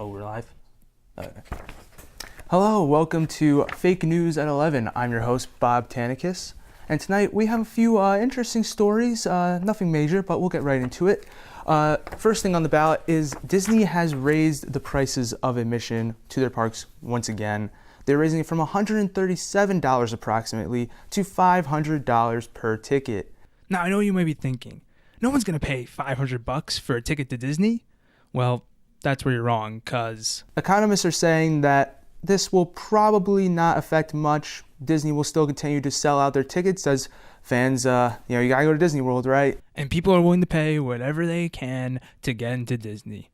Oh, we're live? Okay. Hello, welcome to Fake News at 11. I'm your host, Bob Tanicus. And tonight we have a few interesting stories. Nothing major, but we'll get right into it. First thing on the ballot is Disney has raised the prices of admission to their parks once again. They're raising it from $137 approximately to $500 per ticket. Now, I know you may be thinking, no one's going to pay $500 for a ticket to Disney? Well, that's where you're wrong, because economists are saying that this will probably not affect much. Disney will still continue to sell out their tickets as fans, you gotta go to Disney World, right? And people are willing to pay whatever they can to get into Disney.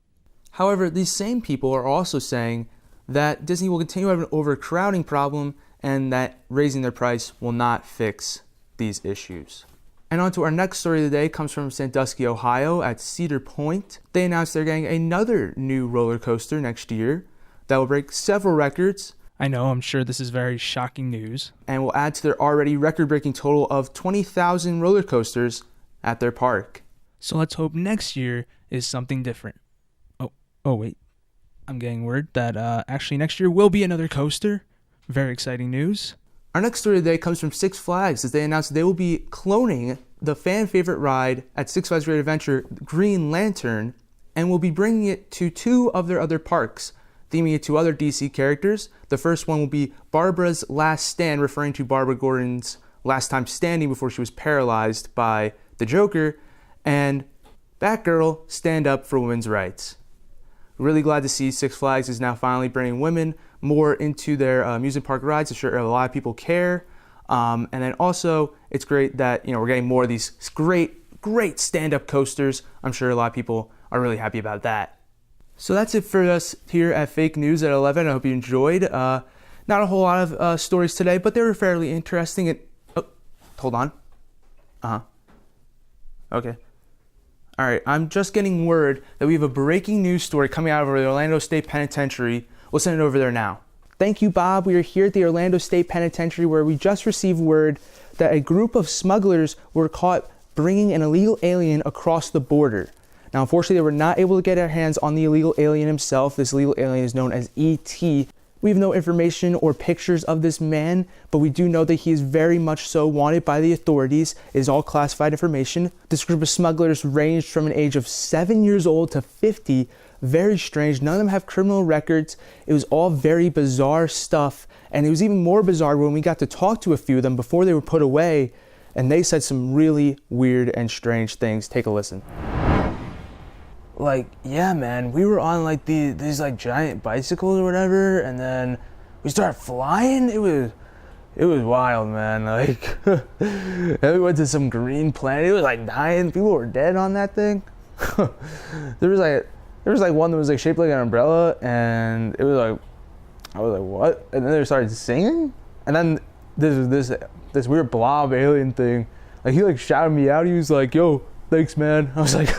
However, these same people are also saying that Disney will continue to have an overcrowding problem and that raising their price will not fix these issues. And on to our next story of the day comes from Sandusky, Ohio at Cedar Point. They announced they're getting another new roller coaster next year that will break several records. I know, I'm sure this is very shocking news. And will add to their already record-breaking total of 20,000 roller coasters at their park. So let's hope next year is something different. Oh wait. I'm getting word that actually next year will be another coaster. Very exciting news. Our next story today comes from Six Flags as they announced they will be cloning the fan favorite ride at Six Flags Great Adventure, Green Lantern, and will be bringing it to two of their other parks, theming it to other DC characters. The first one will be Barbara's Last Stand, referring to Barbara Gordon's last time standing before she was paralyzed by the Joker, and Batgirl, Stand Up for Women's Rights. Really glad to see Six Flags is now finally bringing women more into their amusement park rides. I'm sure a lot of people care. And then also, it's great that we're getting more of these great stand-up coasters. I'm sure a lot of people are really happy about that. So that's it for us here at Fake News at 11. I hope you enjoyed. Not a whole lot of stories today, but they were fairly interesting. Hold on. Okay. All right, I'm just getting word that we have a breaking news story coming out of the Orlando State Penitentiary. We'll send it over there now. Thank you, Bob. We are here at the Orlando State Penitentiary where we just received word that a group of smugglers were caught bringing an illegal alien across the border. Now, unfortunately, they were not able to get their hands on the illegal alien himself. This illegal alien is known as E.T. We have no information or pictures of this man, but we do know that he is very much so wanted by the authorities. It is all classified information. This group of smugglers ranged from an age of 7 years old to 50. Very strange. None of them have criminal records. It was all very bizarre stuff. And it was even more bizarre when we got to talk to a few of them before they were put away. And they said some really weird and strange things. Take a listen. Yeah, man, we were on these giant bicycles or whatever, and then we started flying. It was wild, man. And we went to some green planet. It was dying. People were dead on that thing. There was one that was shaped like an umbrella, and it was I was what? And then they started singing, and then this weird blob alien thing. He shouted me out. He was like, "Yo, thanks, man." I was like,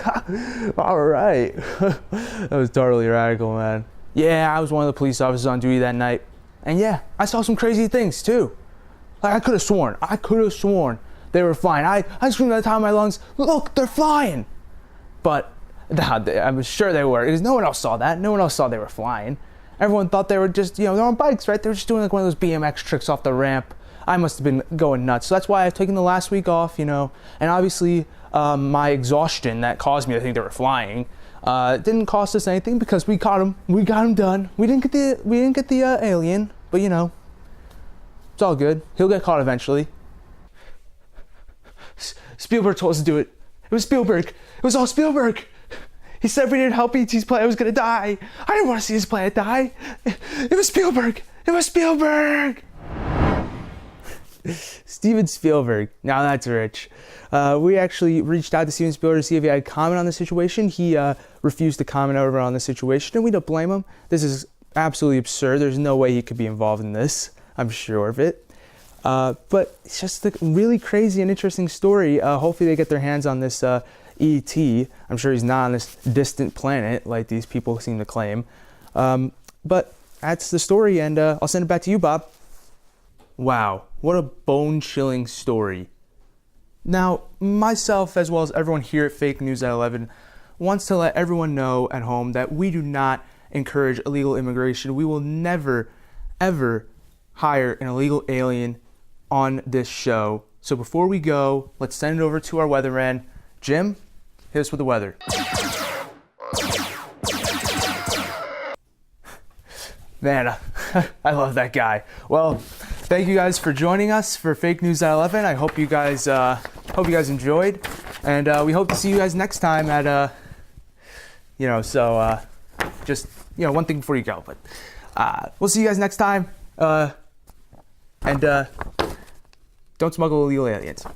all right. That was totally radical, man. Yeah, I was one of the police officers on duty that night. And yeah, I saw some crazy things too. I could have sworn they were flying. I screamed at the top of my lungs, "Look, they're flying." But I'm sure they were, because no one else saw that. No one else saw they were flying. Everyone thought they were just, they're on bikes, right? They were just doing one of those BMX tricks off the ramp. I must have been going nuts. So that's why I've taken the last week off, and obviously my exhaustion that caused me to think they were flying didn't cost us anything because we caught them. We got them done. We didn't get the alien, but it's all good. He'll get caught eventually. Spielberg told us to do it. It was Spielberg. It was all Spielberg. He said if we didn't help E.T.'s planet, I was gonna die. I didn't want to see his planet die. It was Spielberg. It was Spielberg. Steven Spielberg. Now that's rich. We actually reached out to Steven Spielberg to see if he had a comment on the situation. He refused to comment over on the situation, and we don't blame him. This is absolutely absurd. There's no way he could be involved in this. I'm sure of it. But it's just a really crazy and interesting story. Hopefully they get their hands on this E.T. I'm sure he's not on this distant planet like these people seem to claim. But that's the story, and I'll send it back to you, Bob. Wow, what a bone-chilling story. Now, myself, as well as everyone here at Fake News at 11, wants to let everyone know at home that we do not encourage illegal immigration. We will never, ever hire an illegal alien on this show. So before we go, let's send it over to our weatherman. Jim, hit us with the weather. Man, I love that guy. Well, thank you guys for joining us for Fake News at 11. I hope you guys enjoyed, and we hope to see you guys next time at just one thing before you go, but we'll see you guys next time, and don't smuggle illegal aliens.